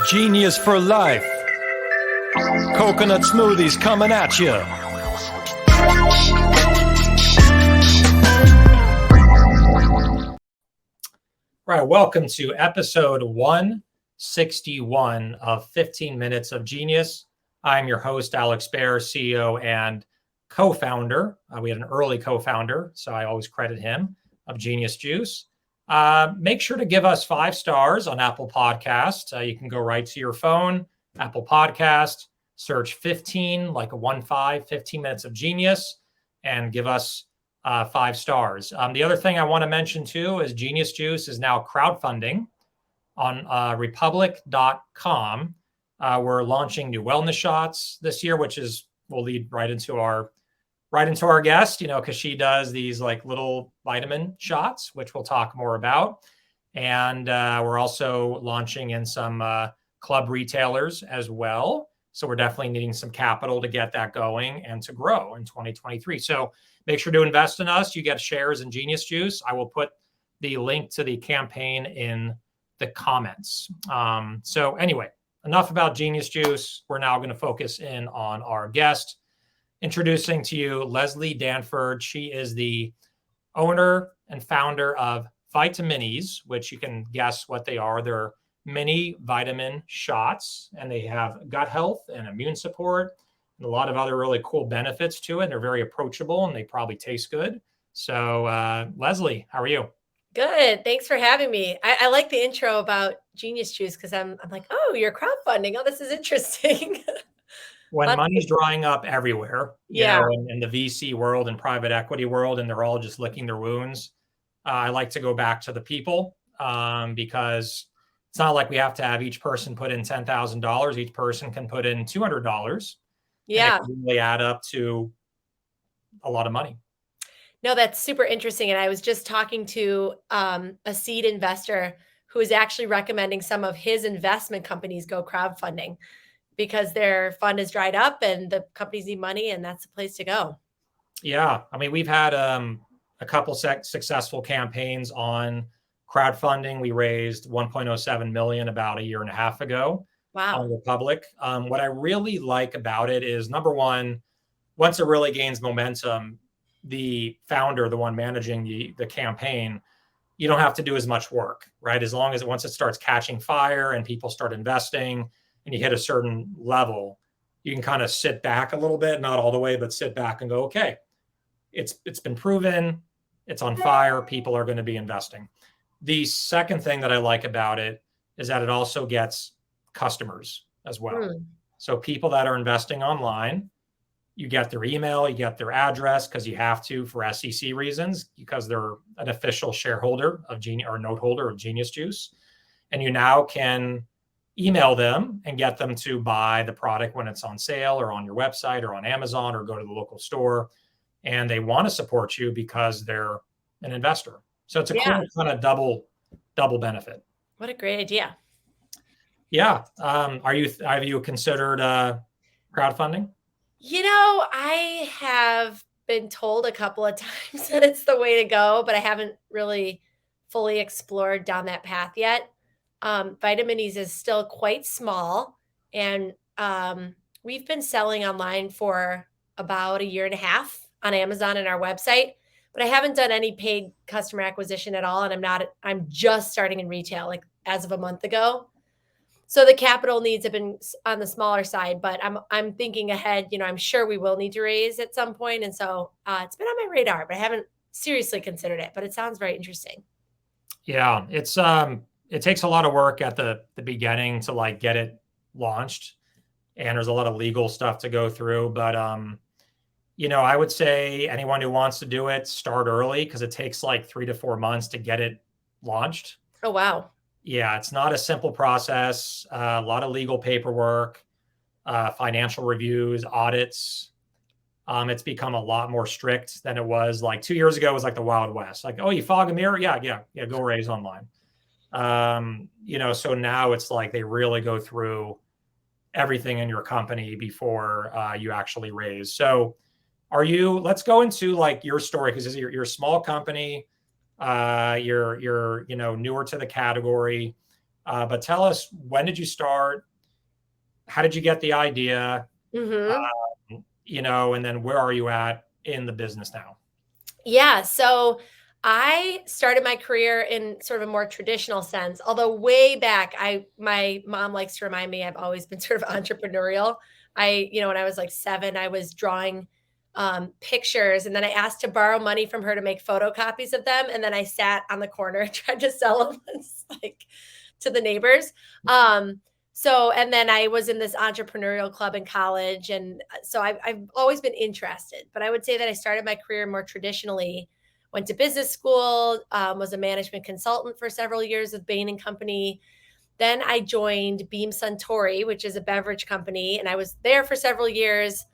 Genius for life. Coconut smoothies coming at you. Right, welcome to episode 161 of 15 Minutes of Genius. I'm your host, Alex Baer, CEO and co-founder. We had an early co-founder, so I always credit him, of Genius Juice. Make sure to give us 5 stars on Apple Podcasts. You can go right to your phone, Apple Podcast, search 15, like a 15 Minutes of Genius, and give us 5 stars. The other thing I want to mention too is Genius Juice is now crowdfunding on republic.com. We're launching new wellness shots this year, which will lead right into our guest, because she does these like little vitamin shots, which we'll talk more about. And we're also launching in some club retailers as well. So we're definitely needing some capital to get that going and to grow in 2023. So make sure to invest in us. You get shares in Genius Juice. I will put the link to the campaign in the comments. So anyway, enough about Genius Juice. We're now going to focus in on our guest. Introducing to you Leslie Danford. She is the owner and founder of Vitaminis, which you can guess what they are. They're mini vitamin shots, and they have gut health and immune support and a lot of other really cool benefits to it. They're very approachable and they probably taste good. So Leslie, how are you? Good. Thanks for having me. I like the intro about Genius Juice because I'm like, oh, you're crowdfunding. Oh, this is interesting. When money's drying up everywhere, in the VC world and private equity world, and they're all just licking their wounds, I like to go back to the people because it's not like we have to have each person put in $10,000. Each person can put in $200. Yeah. And it can really add up to a lot of money. No, that's super interesting. And I was just talking to a seed investor who is actually recommending some of his investment companies go crowdfunding, because their fund is dried up and the companies need money, and that's the place to go. Yeah. I mean, we've had a couple successful campaigns on crowdfunding. We raised 1.07 million about a year and a half ago. Wow. On Republic. What I really like about it is, number one, once it really gains momentum, the founder, the one managing the campaign, you don't have to do as much work, right? As long as once it starts catching fire and people start investing, and you hit a certain level, you can kind of sit back a little bit, not all the way, but sit back and go, okay, it's been proven, it's on fire, people are going to be investing. The second thing that I like about it is that it also gets customers as well. So people that are investing online, you get their email, you get their address, because you have to for SEC reasons, because they're an official shareholder of note holder of Genius Juice. And you now can email them and get them to buy the product when it's on sale or on your website or on Amazon, or go to the local store. And they want to support you because they're an investor. So it's a cool kind of double benefit. What a great idea. Yeah. Have you considered crowdfunding? I have been told a couple of times that it's the way to go, but I haven't really fully explored down that path yet. Vitaminis is still quite small, and we've been selling online for about a year and a half on Amazon and our website, but I haven't done any paid customer acquisition at all. And I'm just starting in retail, like as of a month ago. So the capital needs have been on the smaller side, but I'm thinking ahead. I'm sure we will need to raise at some point. And so it's been on my radar, but I haven't seriously considered it, but it sounds very interesting. Yeah, it takes a lot of work at the beginning to like get it launched, and there's a lot of legal stuff to go through. But I would say anyone who wants to do it, start early, because it takes like 3 to 4 months to get it launched. Oh, wow. Yeah, it's not a simple process. A lot of legal paperwork, financial reviews, audits. It's become a lot more strict than it was like 2 years ago. It was like the Wild West. Like, oh, you fog a mirror? Yeah, go raise online. So now it's like they really go through everything in your company before you actually raise. So let's go into like your story, because you're a small company. You're newer to the category. But tell us, when did you start? How did you get the idea? Hmm. And then where are you at in the business now? Yeah. So I started my career in sort of a more traditional sense, although way back, my mom likes to remind me I've always been sort of entrepreneurial. When I was like 7, I was drawing pictures, and then I asked to borrow money from her to make photocopies of them, and then I sat on the corner and tried to sell them like to the neighbors. Um, and then I was in this entrepreneurial club in college. And so I've always been interested, but I would say that I started my career more traditionally. Went to business school, was a management consultant for several years with Bain and Company. Then I joined Beam Suntory, which is a beverage company, and I was there for several years.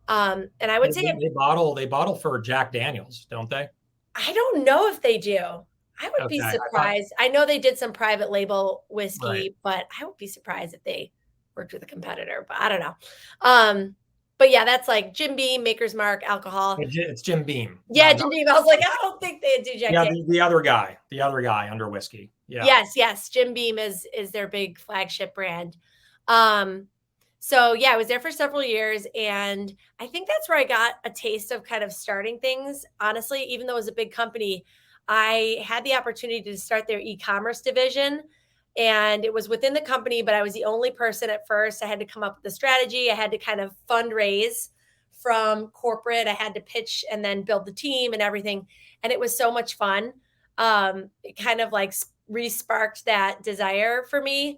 And I They, would say they, they bottle they bottle for Jack Daniels, don't they? I don't know if they do. I would be Okay, I thought surprised. I know they did some private label right. whiskey, but I would be surprised if they worked with a competitor, but I don't know. Um, but yeah, that's like Jim Beam, Maker's Mark, alcohol. It's Jim Beam, Yeah, not Jim Beam. I was like, I don't think they do Jack yeah, Daniels. the other guy under whiskey. Yeah. Yes, yes, Jim Beam is their big flagship brand. Um, so yeah, I was there for several years, and I think that's where I got a taste of kind of starting things. Honestly, even though it was a big company, I had the opportunity to start their e-commerce division, and it was within the company, but I was the only person at first. I had to come up with the strategy. I had to kind of fundraise from corporate. I had to pitch and then build the team and everything, and it was so much fun. It kind of like re-sparked that desire for me.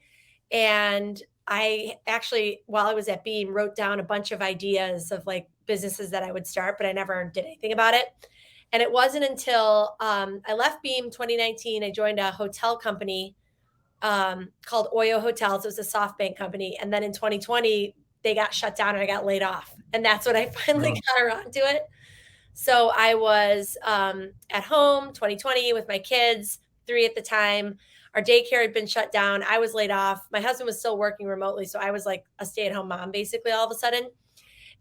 And I actually, while I was at Beam, wrote down a bunch of ideas of like businesses that I would start, but I never did anything about it. And it wasn't until I left Beam 2019, I joined a hotel company called Oyo Hotels. It was a SoftBank company. And then in 2020, they got shut down and I got laid off. And that's when I finally Oh, got around to it. So I was at home 2020 with my kids, 3 at the time. Our daycare had been shut down. I was laid off. My husband was still working remotely. So I was like a stay at home mom basically all of a sudden.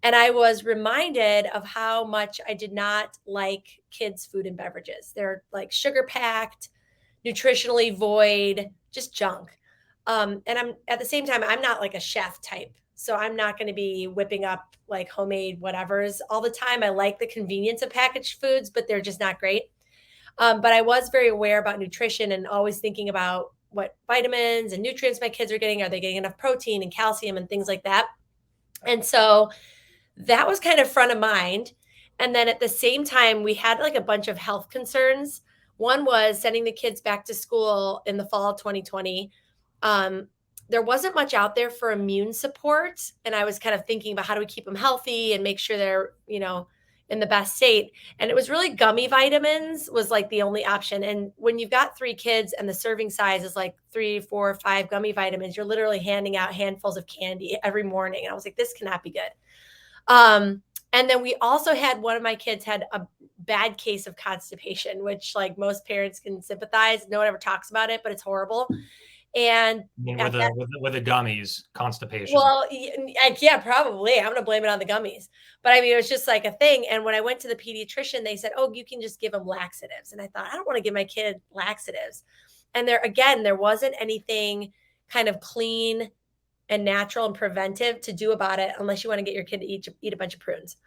And I was reminded of how much I did not like kids' food and beverages. They're like sugar packed, nutritionally void, just junk. And I'm at the same time, I'm not like a chef type. So I'm not going to be whipping up like homemade whatevers all the time. I like the convenience of packaged foods, but they're just not great. But I was very aware about nutrition and always thinking about what vitamins and nutrients my kids are getting. Are they getting enough protein and calcium and things like that? And so that was kind of front of mind. And then at the same time, we had like a bunch of health concerns. One was sending the kids back to school in the fall of 2020. Um, there wasn't much out there for immune support. And I was kind of thinking about how do we keep them healthy and make sure they're, in the best state. And it was really gummy vitamins was like the only option. And when you've got 3 kids and the serving size is like 3, 4, 5 gummy vitamins, you're literally handing out handfuls of candy every morning. And I was like, this cannot be good. And then we also had one of my kids had a bad case of constipation, which like most parents can sympathize. No one ever talks about it, but it's horrible. And I mean, at with that, the gummies, constipation. well, yeah, probably. I'm going to blame it on the gummies. But I mean, it was just like a thing. And when I went to the pediatrician, they said, oh, you can just give them laxatives. And I thought, I don't want to give my kid laxatives. And there wasn't anything kind of clean and natural and preventive to do about it unless you want to get your kid to eat a bunch of prunes.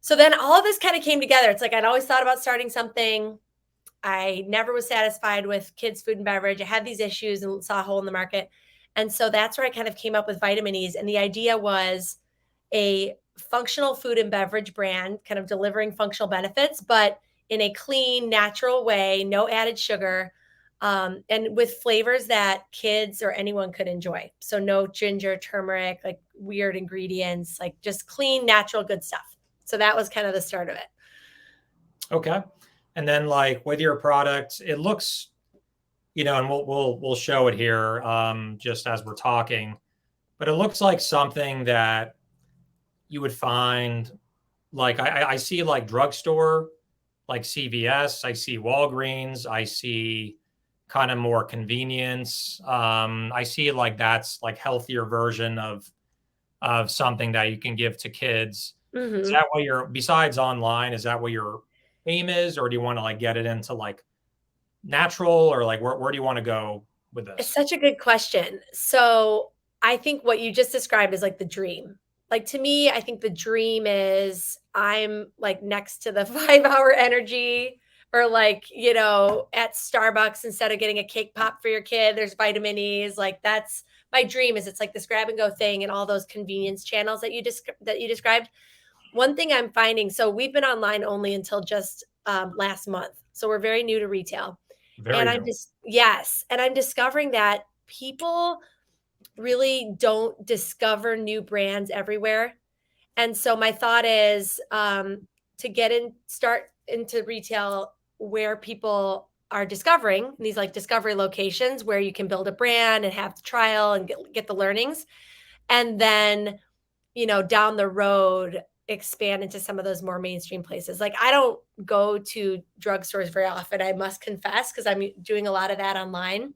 So then all of this kind of came together. It's like I'd always thought about starting something. I never was satisfied with kids' food and beverage. I had these issues and saw a hole in the market. And so that's where I kind of came up with Vitaminis. And the idea was a functional food and beverage brand, kind of delivering functional benefits, but in a clean, natural way, no added sugar, and with flavors that kids or anyone could enjoy. So no ginger, turmeric, like weird ingredients, like just clean, natural, good stuff. So that was kind of the start of it. Okay. And then like with your product, it looks, and we'll show it here just as we're talking, but it looks like something that you would find like I see like drugstore, like CVS, I see Walgreens, I see kind of more convenience. I see like that's like healthier version of something that you can give to kids. Is Mm-hmm. that what you're besides online? Is that what your aim is, or do you want to like get it into like natural, or like where do you want to go with It's this? such a good question. So I think what you just described is like the dream. Like to me, I think the dream is I'm like next to the 5 hour energy or like, at Starbucks instead of getting a cake pop for your kid, there's Vitaminis. Like that's my dream is it's like this grab and go thing and all those convenience channels that you described. One thing I'm finding, so we've been online only until just last month. So we're very new to retail. And Very I'm new. just, yes. And I'm discovering that people really don't discover new brands everywhere. And so my thought is to start into retail where people are discovering these like discovery locations where you can build a brand and have the trial and get the learnings. And then down the road, expand into some of those more mainstream places. Like I don't go to drugstores very often, I must confess, because I'm doing a lot of that online.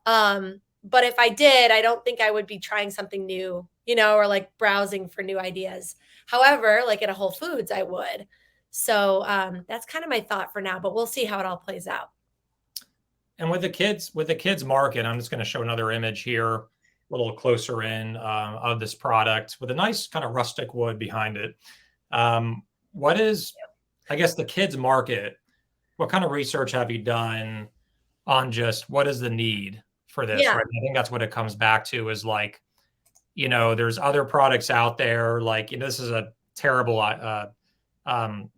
But if I did, I don't think I would be trying something new, or like browsing for new ideas. However, like at a Whole Foods, I would. So that's kind of my thought for now, but we'll see how it all plays out. And with the kids market, I'm just going to show another image here, a little closer in of this product with a nice kind of rustic wood behind it. What is, I guess, the kids market? What kind of research have you done on just what is the need for this? Yeah. Right. I think that's what it comes back to is like, there's other products out there. Like, this is a terrible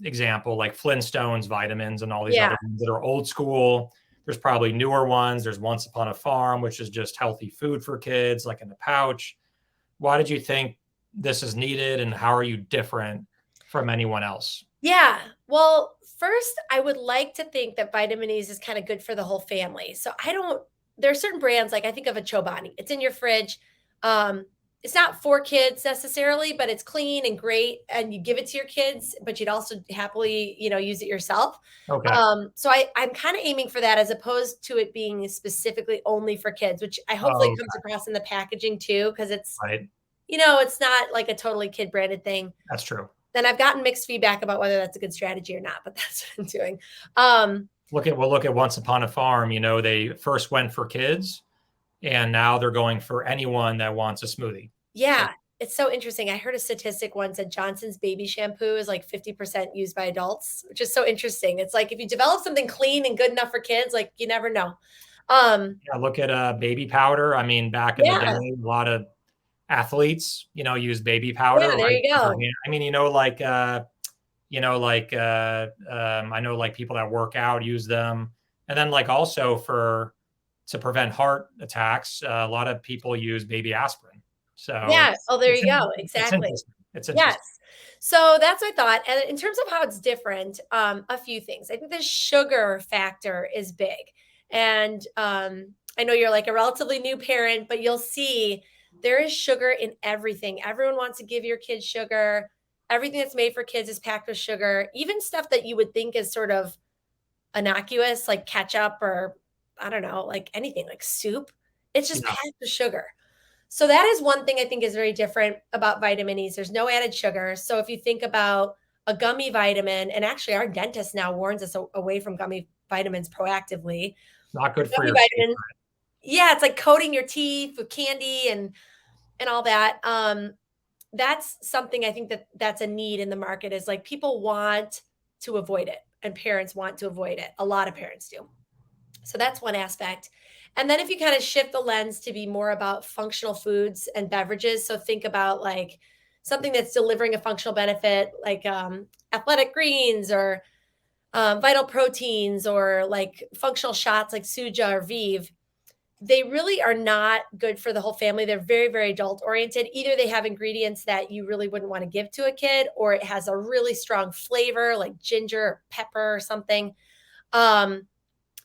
example, like Flintstones vitamins and all these Yeah. other ones that are old school. There's probably newer ones. There's Once Upon a Farm, which is just healthy food for kids, like in the pouch. Why did you think this is needed, and how are you different from anyone else? Yeah. Well, first, I would like to think that Vitaminis is kind of good for the whole family. So there are certain brands, like I think of a Chobani. It's in your fridge. It's not for kids necessarily, but it's clean and great. And you give it to your kids, but you'd also happily, use it yourself. Okay. So I'm kind of aiming for that as opposed to it being specifically only for kids, which I hopefully Oh, comes across in the packaging too, because right. it's not like a totally kid branded thing. That's true. Then I've gotten mixed feedback about whether that's a good strategy or not, but that's what I'm doing. Um, Look at Once Upon a Farm. They first went for kids, and now they're going for anyone that wants a smoothie. So yeah, it's so interesting. I heard a statistic once that Johnson's baby shampoo is like 50% used by adults, which is so interesting. It's like if you develop something clean and good enough for kids, like you never know. yeah, look at baby powder. I mean, back in the day, Yeah, a lot of athletes, use baby yeah, powder, there right? you go. I mean, I know like people that work out use them, and then like also for to prevent heart attacks, a lot of people use baby aspirin. So Yeah. Oh, there you go. it's Exactly. interesting. It's Yes. interesting. So that's my thought. And in terms of how it's different, a few things. I think the sugar factor is big. And I know you're like a relatively new parent, but you'll see there is sugar in everything. Everyone wants to give your kids sugar. Everything that's made for kids is packed with sugar. Even stuff that you would think is sort of innocuous, like ketchup or I don't know, like anything like soup. It's just Yeah, packed with sugar. So that is one thing I think is very different about Vitaminis. There's no added sugar. So if you think about a gummy vitamin, and actually our dentist now warns us away from gummy vitamins proactively. not good for Gummy your teeth. vitamin, yeah, it's like coating your teeth with candy and all that. That's something I think that's a need in the market is like people want to avoid it and parents want to avoid it. A lot of parents do. So that's one aspect. And then if you kind of shift the lens to be more about functional foods and beverages, so think about like something that's delivering a functional benefit, like athletic greens or vital proteins, or like functional shots like Suja or Vive. They really are not good for the whole family. They're very, very adult oriented. Either they have ingredients that you really wouldn't want to give to a kid, or it has a really strong flavor like ginger or pepper or something. Um,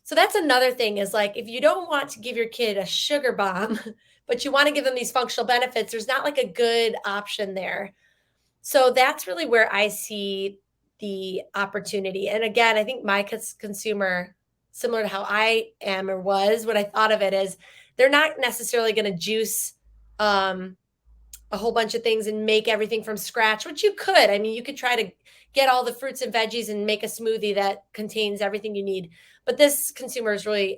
so that's another thing is like if you don't want to give your kid a sugar bomb, but you want to give them these functional benefits, there's not like a good option there. So that's really where I see the opportunity. And again, I think my consumer, similar to how I am or was when I thought of it, is they're not necessarily going to juice um, a whole bunch of things and make everything from scratch, which you could. I mean, you could try to get all the fruits and veggies and make a smoothie that contains everything you need. But this consumer is really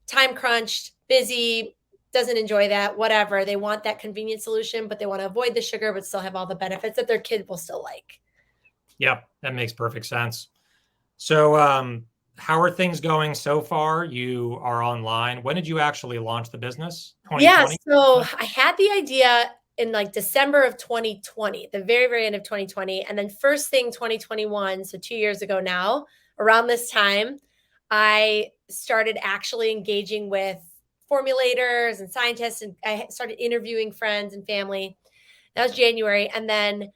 time crunched, busy, doesn't enjoy that, whatever. They want that convenient solution, but they want to avoid the sugar, but still have all the benefits that their kid will still like. Yep, that makes perfect sense. So, how are things going so far? You are online. When did you actually launch the business? Yeah, 2020? so I had the idea in like December of 2020, the very, very end of 2020. And then first thing 2021, so 2 years ago now, around this time, I started actually engaging with formulators and scientists, and I started interviewing friends and family. That was January. And then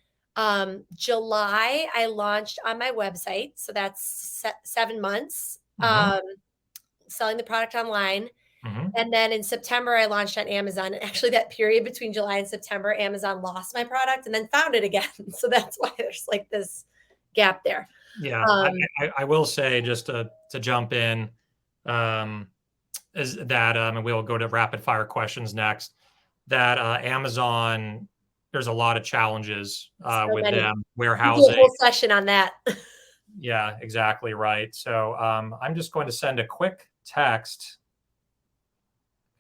July, I launched on my website. So that's 7 months Mm-hmm. selling the product online. Mm-hmm. And then in September, I launched on Amazon. And actually, that period between July and September, Amazon lost my product and then found it again. So that's why there's like this gap there. Yeah, Um, I will say, just to jump in, um, is that and we'll go to rapid fire questions next. That Amazon, there's a lot of challenges so with many. them We do a warehousing. whole session on that. Yeah, exactly right. So I'm just going to send a quick text.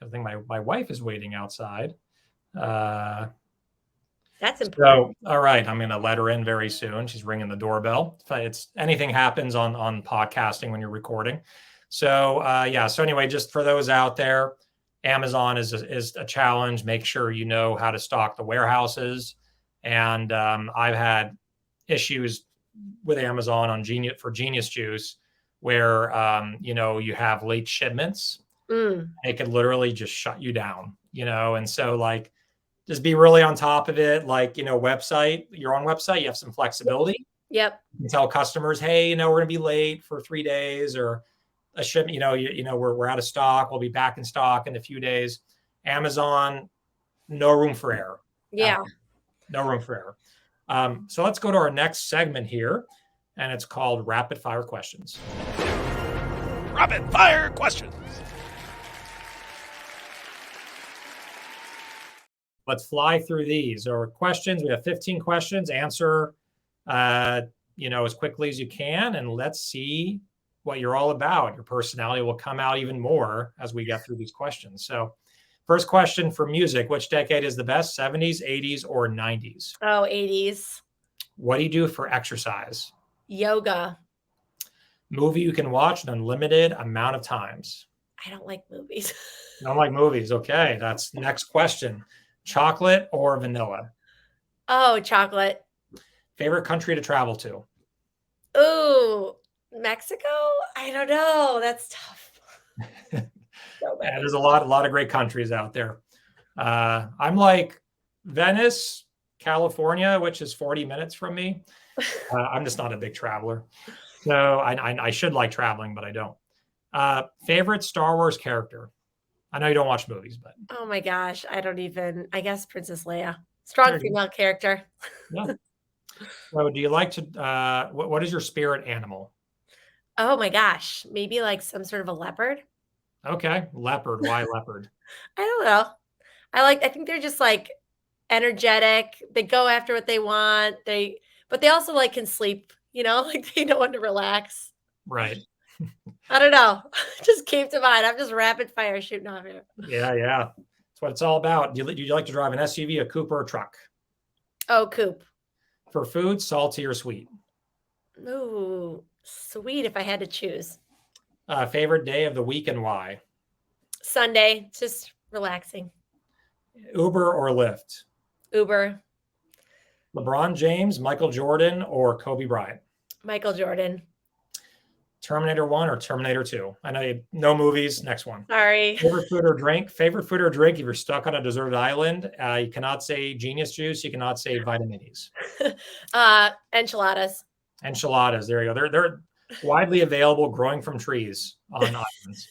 I think my wife is waiting outside. Uh, That's important. so, all right, I'm going to let her in very soon. She's ringing the doorbell. If it's anything happens on podcasting when you're recording. So, yeah. So anyway, just for those out there, Amazon is a challenge. Make sure you know how to stock the warehouses. And I've had issues with Amazon on Genius Juice, where you have late shipments. Mm, It could literally just shut you down. And so like just be really on top of it. Like, your own website, you have some flexibility. yep. You can tell customers, hey, we're going to be late for 3 days, or a shipment, we're out of stock. We'll be back in stock in a few days. Amazon, no room for error. Yeah. No room for error. So let's go to our next segment here, and it's called Rapid Fire Questions. Rapid Fire Questions. Let's fly through these. Or questions. We have 15 questions. Answer, as quickly as you can, and let's see what you're all about. Your personality will come out even more as we get through these questions. So, first question for music: which decade is the best? 70s, 80s, or 90s? Oh, 80s. What do you do for exercise? Yoga. Movie you can watch an unlimited amount of times. I don't like movies. I don't like movies. Okay, that's next question. Chocolate or vanilla? Oh, chocolate. Favorite country to travel to? Ooh, Mexico? I don't know. That's tough. So Yeah, many. there's a lot of great countries out there. I'm like Venice, California, which is 40 minutes from me. I'm just not a big traveler. So I should like traveling, but I don't. Favorite Star Wars character? I know you don't watch movies, but Oh my gosh. I guess Princess Leia. Strong female character. yeah. So do you like to, what is your spirit animal? Oh my gosh. Maybe like some sort of a leopard. Okay. Leopard. Why leopard? I don't know. I think they're just like energetic. They go after what they want. But they also like can sleep, like they know when to relax. Right. I don't know. Just came to mind. I'm just rapid fire shooting off here. Yeah. That's what it's all about. Do you like to drive an SUV, a coupe, or a truck? Oh, coupe. For food, salty or sweet? Ooh, sweet if I had to choose. Favorite day of the week and why? Sunday, just relaxing. Uber or Lyft? Uber, LeBron James, Michael Jordan, or Kobe Bryant? Michael Jordan. Terminator 1 or Terminator 2? I know you no movies. Next one. Sorry. Favorite food or drink? Favorite food or drink if you're stuck on a deserted island? You cannot say Genius Juice. You cannot say Vitaminis. Enchiladas. Enchiladas. There you go. They're widely available, growing from trees on islands.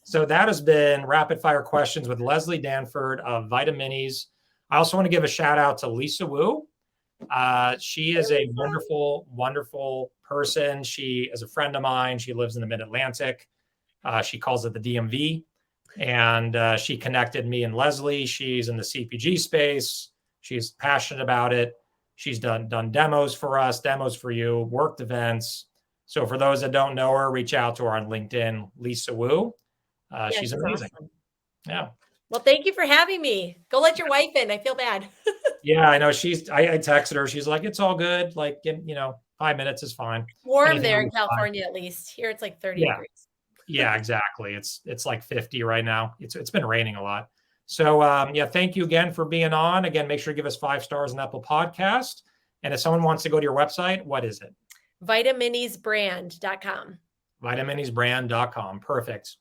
So that has been Rapid Fire Questions with Leslie Danford of Vitaminis. I also want to give a shout out to Lisa Wu. She is a wonderful, wonderful person. She is a friend of mine. She lives in the Mid-Atlantic. She calls it the DMV. And she connected me and Leslie. She's in the CPG space. She's passionate about it. She's done demos for us, demos for you, worked events. So for those that don't know her, reach out to her on LinkedIn, Lisa Wu. She's amazing. Awesome. Yeah. Well, thank you for having me. Go let your wife in. I feel bad. Yeah, I know. I texted her. She's like, it's all good. Like, 5 minutes is fine. Warm Anything there in under 5. California, at least. Here it's like 30 Yeah. degrees. Yeah, exactly. It's like 50 right now. It's been raining a lot. So yeah, thank you again for being on. Again, make sure to give us 5 stars on Apple Podcast. And if someone wants to go to your website, what is it? Vitaminisbrand.com. Vitaminisbrand.com. Perfect.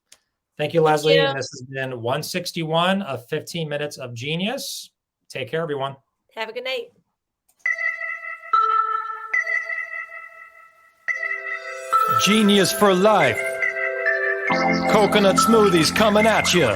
Thank you, Leslie. And this has been 161 of 15 minutes of genius. Take care, everyone. Have a good night. Genius for life. Coconut smoothies coming at you.